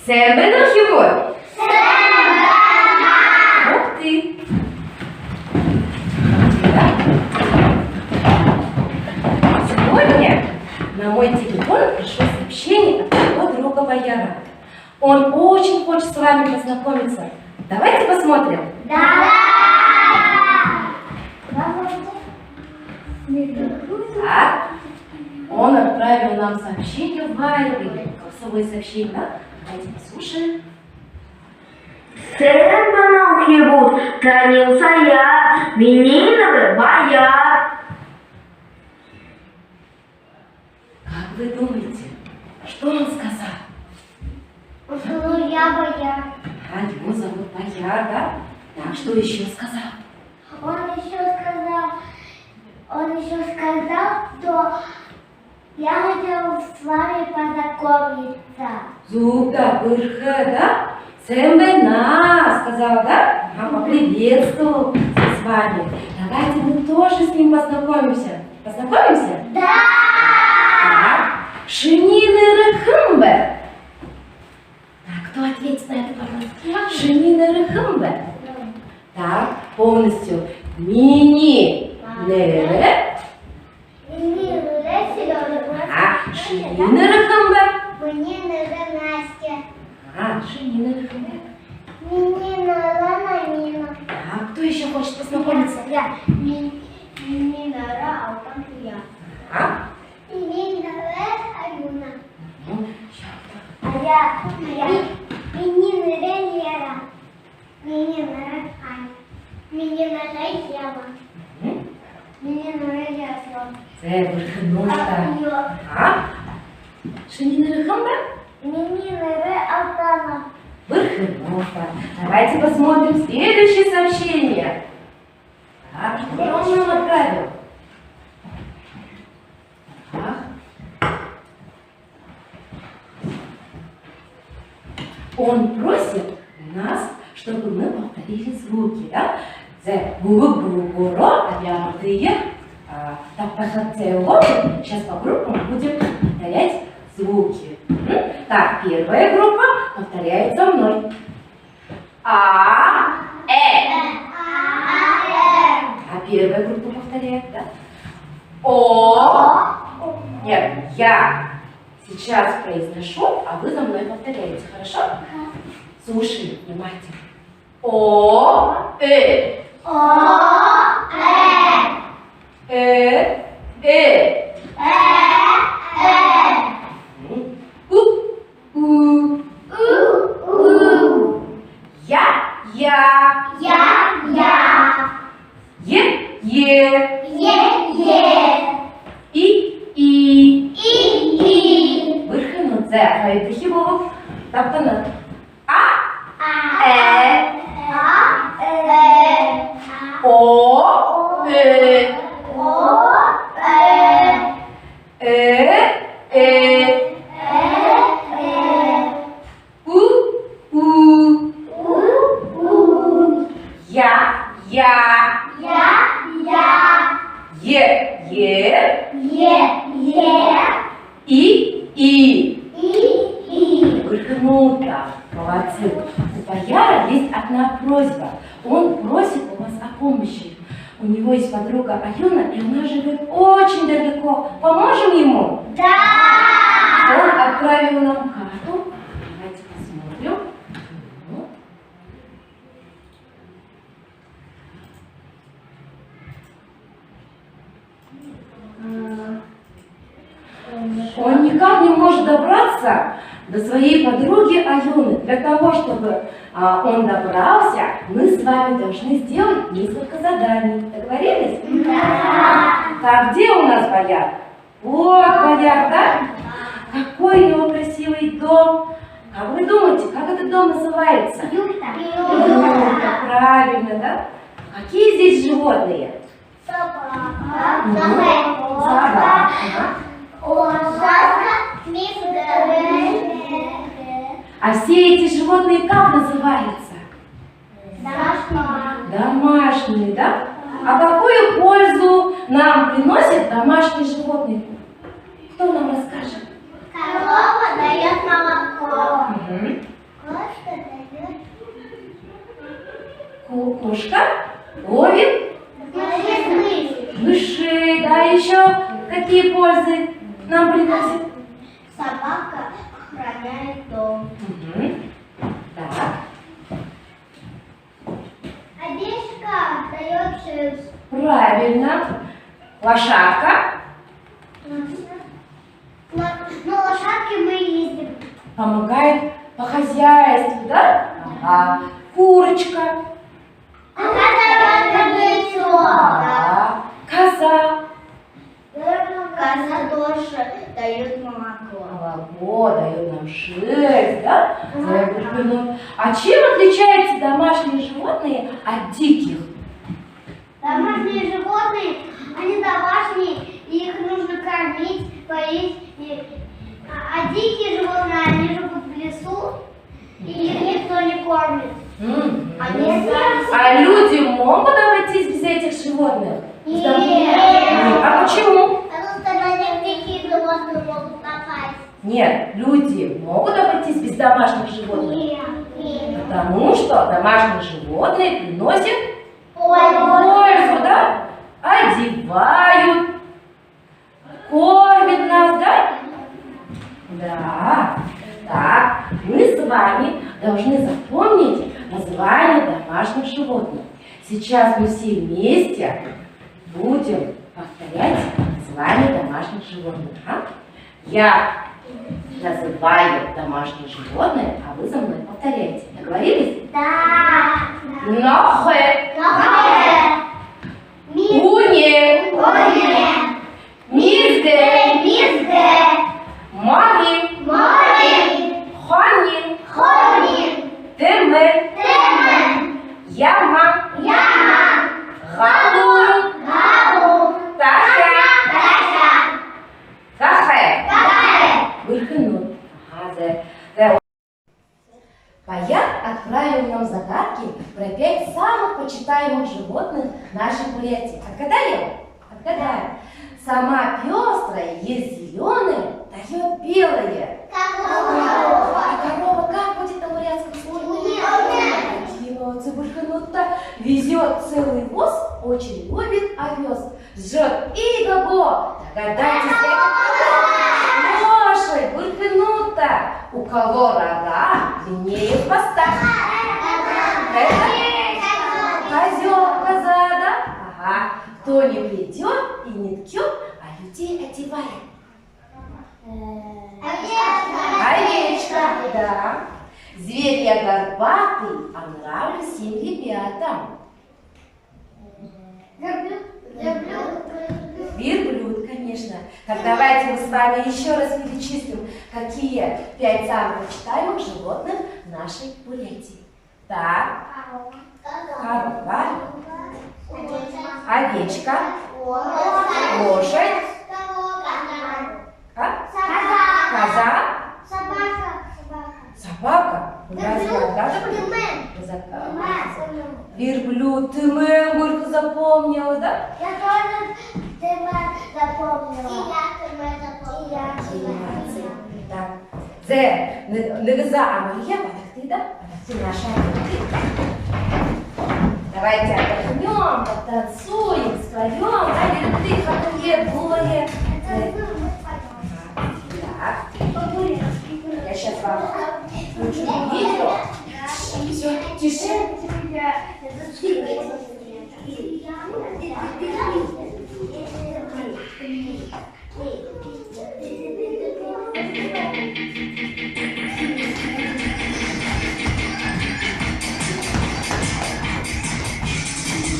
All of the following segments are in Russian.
Семеро хибот. Ух ты. Сегодня на мой телефон пришло сообщение от моего друга Бояра. Он очень хочет с вами познакомиться. Давайте посмотрим. Да! Так, он отправил нам сообщение в Вайбере. Голосовое сообщение, да? Давайте послушаем. Семеро хибот, родился я, menino Бояр. Как вы думаете, что он сказал? Я Бояр. А, его зовут Бояр, да? Так, что еще сказал? Он еще сказал, что я хотел с вами познакомиться. Зубда, бырхэ, да? Сэмбэна, сказала, да? Поприветствовал с вами. Давайте мы тоже с ним познакомимся. Познакомимся? Да! Так. Шинины рыхымбэ. Так, кто ответит на этот вопрос? Шинины рыхымбэ. Так, полностью. Мини нерэ. А, шинины рыхымбэ. Мне надо Настя. А, шинины рыхымбэ. Мне надо Нина. Так, кто еще хочет познакомиться? Я. Мне надо Алтан я. А? Мне надо Алюна. Ну, щас. А я. Мне надо Лера. Мне надо Аня. Мне надо Ева. Мне надо Ясла. Це вырхнута. А? Шинины рыхымбэ? Мне надо Алтана. Вырхнута. Давайте посмотрим следующее сообщение. Так, что он нам отправил? Так. Он просит нас, чтобы мы повторили звуки, да? Сейчас по группам будем повторять звуки. Так, первая группа повторяет за мной. А, А первая группа повторяет, да? О. Нет, я сейчас произношу, а вы за мной повторяете, хорошо? Слушай внимательно. О, Вырхнуто. Молодцы. У Бояра есть одна просьба. Он просит у вас о помощи. У него есть подруга Аюна, и она живет очень далеко. Поможем ему? Да! Он отправил нам карту. Давайте посмотрим. Он никак не может добраться до своей подруги Аюны. Для того, чтобы он добрался, мы с вами должны сделать несколько заданий. Договорились? Да! Так, где у нас Бояр? Вот Бояр, да? Какой у него красивый дом. Как вы думаете, как этот дом называется? Юрта. Юрта, правильно, да? Какие здесь животные? Собака. Собака. А все эти животные как называются? Домашние, да? А какую пользу нам приносят домашние животные? Кто нам расскажет? Корова дает молоко. Кошка ловит мышей, да, еще какие пользы нам приносит? Собака охраняет дом. Так, Овечка дает шерсть. правильно. Лошадка На лошадке мы ездим. помогает по хозяйству, да? Ага. Курочка, Да. коза, Коза тоже дает молоко. молоко дает нам шерсть, да? А чем отличаются домашние животные от диких? Домашние животные, они домашние, их нужно кормить, поить. А дикие животные, они живут в лесу, и их никто не кормит. А люди могут обойтись без этих животных? Нет. А почему? Потому что на них дикие животные могут напасть. Нет, люди могут обойтись без домашних животных? Нет. Потому что домашние животные приносят Ой, пользу, да? Одевают, кормят нас, да? Да. Так, мы с вами должны запомнить название домашних животных. Сейчас мы все вместе будем повторять название домашних животных. А? Я называю домашние животные, а вы за мной повторяете. Договорились? да. Нохе, Мисс. уне, Оне. мизде, Мисде. маги, Мори. хонин, Хонин. теме, Темен. яма, Яма. галу, Гау. таша, Таша. кахе. Кахе. Вырхнут. Паяк отправил нам загадки про 5 самых почитаемых животных нашей Бурятии. Отгадали? Отгадаем. Сама пестрая, есть зеленая, дает белое. А корова как будет на бурятском слове? Какие молодцы, Бурханут-то везет целый воз, очень любит овес. Жжет и го-го. Догадайтесь, это лошадь, Бурханут-то. У кого рога длиннее хвоста? Это козел, коза, да? Ага. Кто не плетет и не ткет, а людей одевает. Овечка, да. Зверь я горбатый, а нравлюсь всем ребятам. Верблюд, конечно. Так давайте мы с вами еще раз перечислим, какие 5 самых почитаемых животных нашей Бурятии. Так, корова, овечка, лошадь, коза, собака. Верблюд, ты горько запомнила, да? Я тоже Тимер запомнила. И я Тимер запомнила. Так. Зе, не за Мария, подохты, да? Подохты наша. Давайте отдохнем, потанцуем, споем, да? Ты, хатуе, булае. Так. Я сейчас вам включу видео. Все, тише.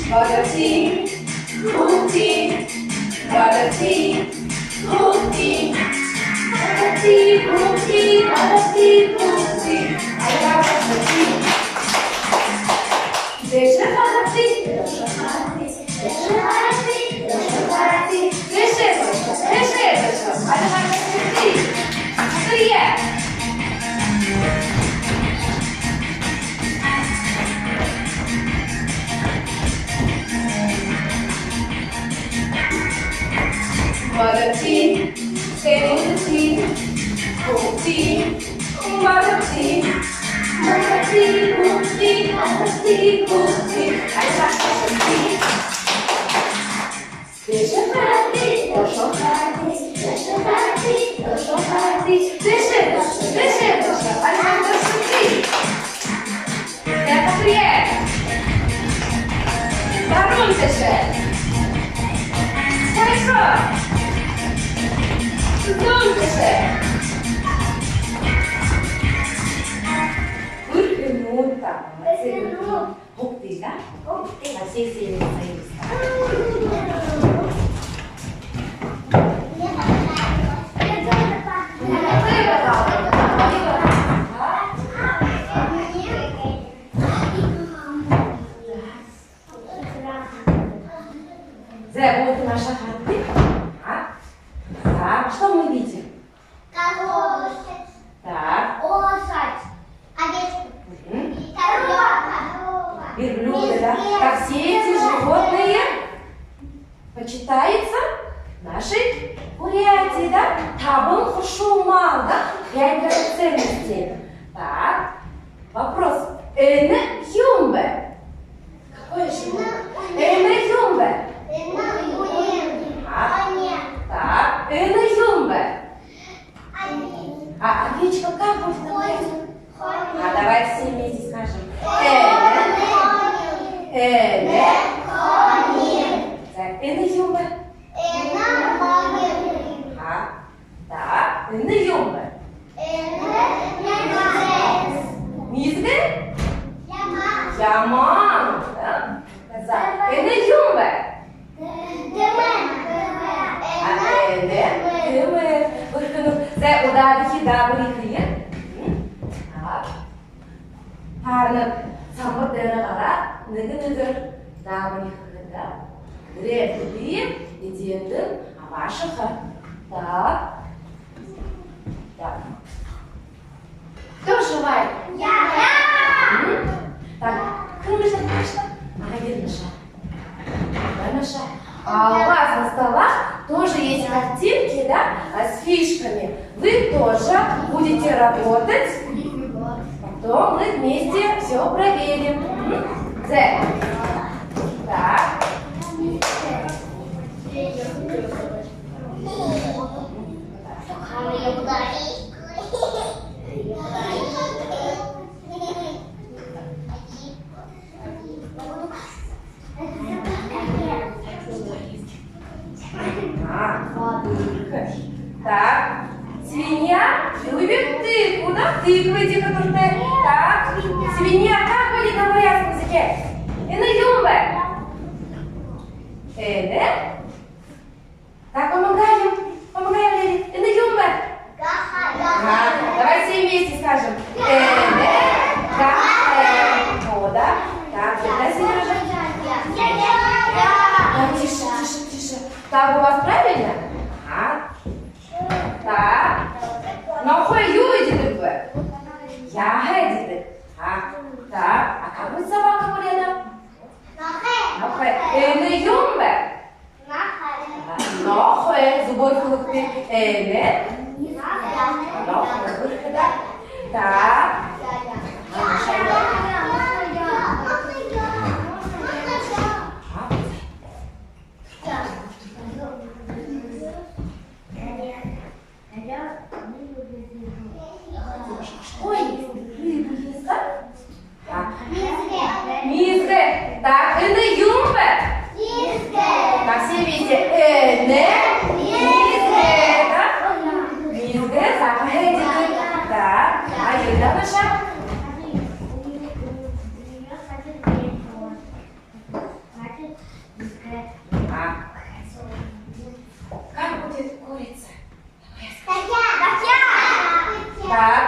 Молодцы, крути, молодцы, крути, молодцы, крути, молодцы, крути. А я молодцы. Дыши, молодцы, дыши, молодцы, дыши, молодцы, дыши, молодцы, дыши, дыши, а я молодцы. Быстрее. Молодцы, молодцы, крути, молодцы, молодцы, крути, молодцы, крути. Молодцы. Дыши. Александр, шути. Это привет. Второй дыши. Хорошо. Второй дыши. Выркнуто. Ух ты, да? Ух ты. Со всей силы союз. Вот наша хаты. Так, что мы видим? Корова. Так. Лошадь. Овечка. Корова. Верблюды, да? Как все эти животные почитаются нашей Бурятии, да? Табун хушумал, да? 5 драгоценностей. Так, вопрос. Эне юмбе. Какое животное? Эне юмбе. Так, эне юмбе. А овечка как будет называться? Давайте все вместе скажем. Эне юмбе. Так, эне юмбе. Мизге? Яман. Да? Эне юмбе. Це удари добрый хлеб. Так. Harnı самотера кара, нигы-нигыр добрый хлеб, да? Гребли, идеты, а ваша ха. Так. Так. Кто желает? Я. Так, крымышка, Наша. Наша. А у вас на столах тоже есть картинки, да, с фишками. Вы тоже будете работать. Потом мы вместе все проверим. Так. Так, свинья любит тыкву, да? Тыквы, которые... Так, свинья как будет на бурятском языке? Юмбе. Так, помогаем, Лили. Юмбе. Давай все вместе скажем. О, да? Так, да, Сережа? Тише. Так, у вас правильно? Так. Нахуй юидит вы. Я гедит. Так. А как будет собака бурена? Нахуй. Юмбе. Нахуй. Зубой хлопты. Нахуй. Выхода. Так. Что есть? Рыбу есть, да? Так. Мизге. Так, юмбе. Так, все вместе. Мизге, да? Мизге, так, так. А Юля наша? Как будет курица? Так,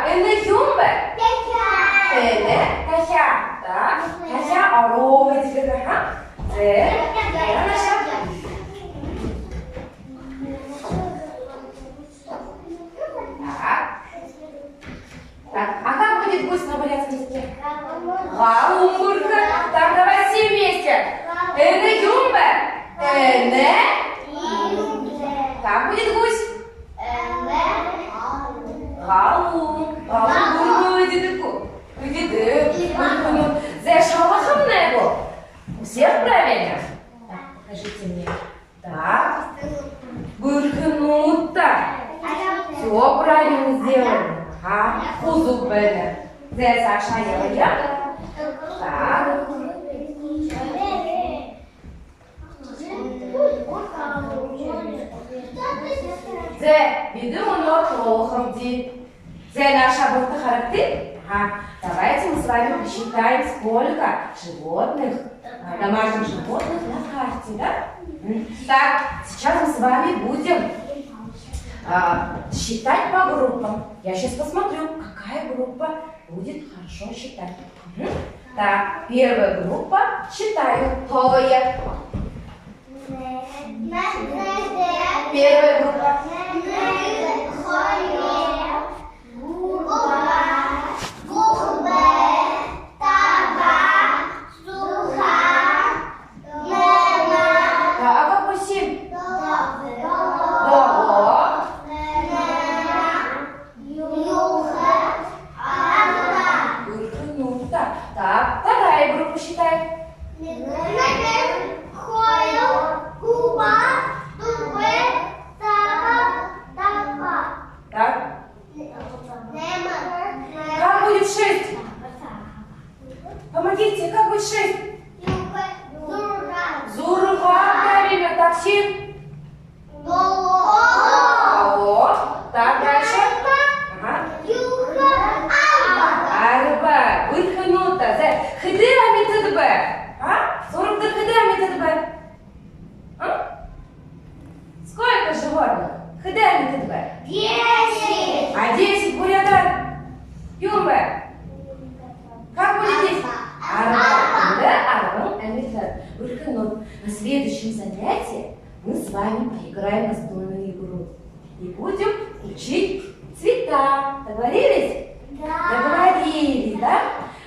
юмбе. Кахя. Так, кахя, а рога теперь, ага. Так, а как будет гусь на бурятском языке? Гаумурка. Так, давай все вместе. Юмбе. Как будет гусь? Гаум будет За шалахом небо. У всех правильно? Так, покажите мне. Так. Бырхнуто. Все правильно сделали. Ага. Кузов Бене. Зе Саша я. Так. Зе видимо плохо. Зе наша будто характер. Ага. Давайте мы с вами посчитаем, сколько животных, домашних животных на карте, да? Так, сейчас мы с вами будем считать по группам. Я сейчас посмотрю, какая группа будет хорошо считать. Так, первая группа. Считаю. Хое. Первая группа. А какой семь? Да. Так, вторая группа считай. Так. Как будет 6? Помогите, как будет 6? Зурва, правильно, так 7. Так, дальше. Ага. Арба, выхнута. Хидеа метод Б. 40 хидеа метод Б. Сколько животных? Хидеа метод Б. 10. А 10 бурята? Юмбе. Как будет 10? На следующем занятии мы с вами поиграем в настольную игру. И будем учить цвета. Договорились? Да. Договорились, да?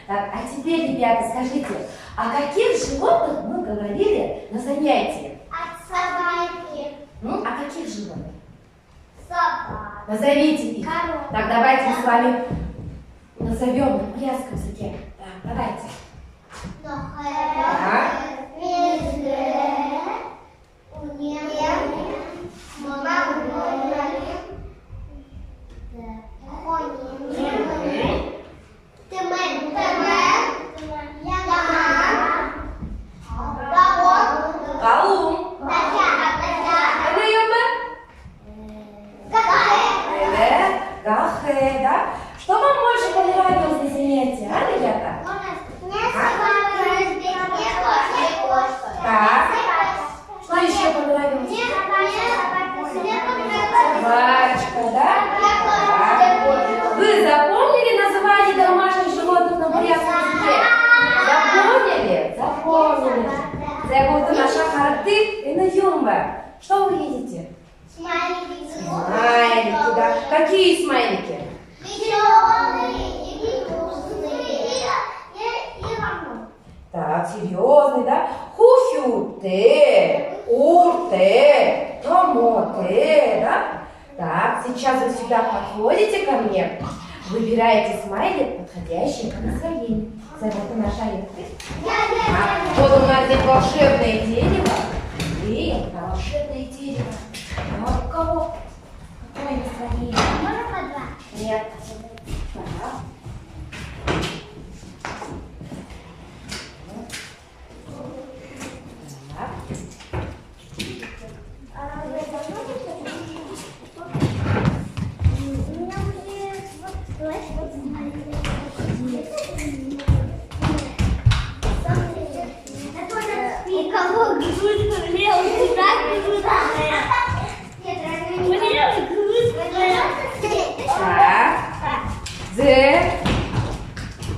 Так, а теперь, ребята, скажите, о каких животных мы говорили на занятии? От собаки. Ну, о каких животных? Собака. Назовите их. Корова. Так, давайте мы с вами назовем на пляском языке. Так, давайте. Галум. Это Юмбе? Гахе, да? Что вам больше понравилось на занятии, ребята? Так. Что еще понравилось? Собачка, да? Так. Вы запомнили название домашних животных на бурятском языке? Запомнили? Запомнили. Это вот наша харты и на Юмбе. Что вы видите? Смайлики, да? Какие смайлики? Так, серьезный, да? Хухюте, урте, томоте, да? Так, сейчас вы сюда подходите ко мне, выбираете смайлик, подходящий по настроению. Это наша юбка. Вот у нас здесь волшебное дерево. И это волшебное дерево. А у кого? Какое настроение? Нет. Так. Зе.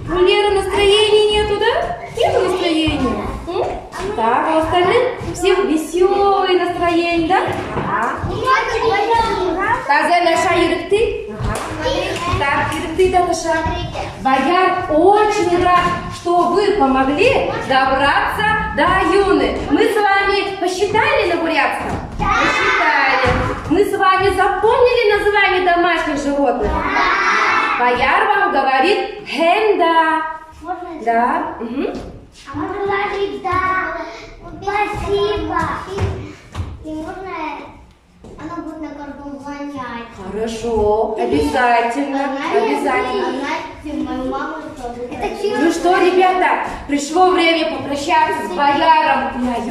У Леры настроения нету, да? Нету настроения. Так, а у остальных всех веселое настроение, да? Ага. Так, Зе, наша Ерыкты. Ага. Так, Ерыкты, да, наша. Бояр очень рад, что вы помогли добраться до Аюны. Мы с вами посчитали на бурятском? Посчитали. Мы с вами запомнили название домашних животных? Бояр вам говорит хенда. Можно? Да. Угу. А можно говорить да. Спасибо. И можно она будет на каждом занятии. Хорошо, обязательно, обязательно. Знаете, мою маму тоже. Это Ну что, ребята, пришло время попрощаться с бояром и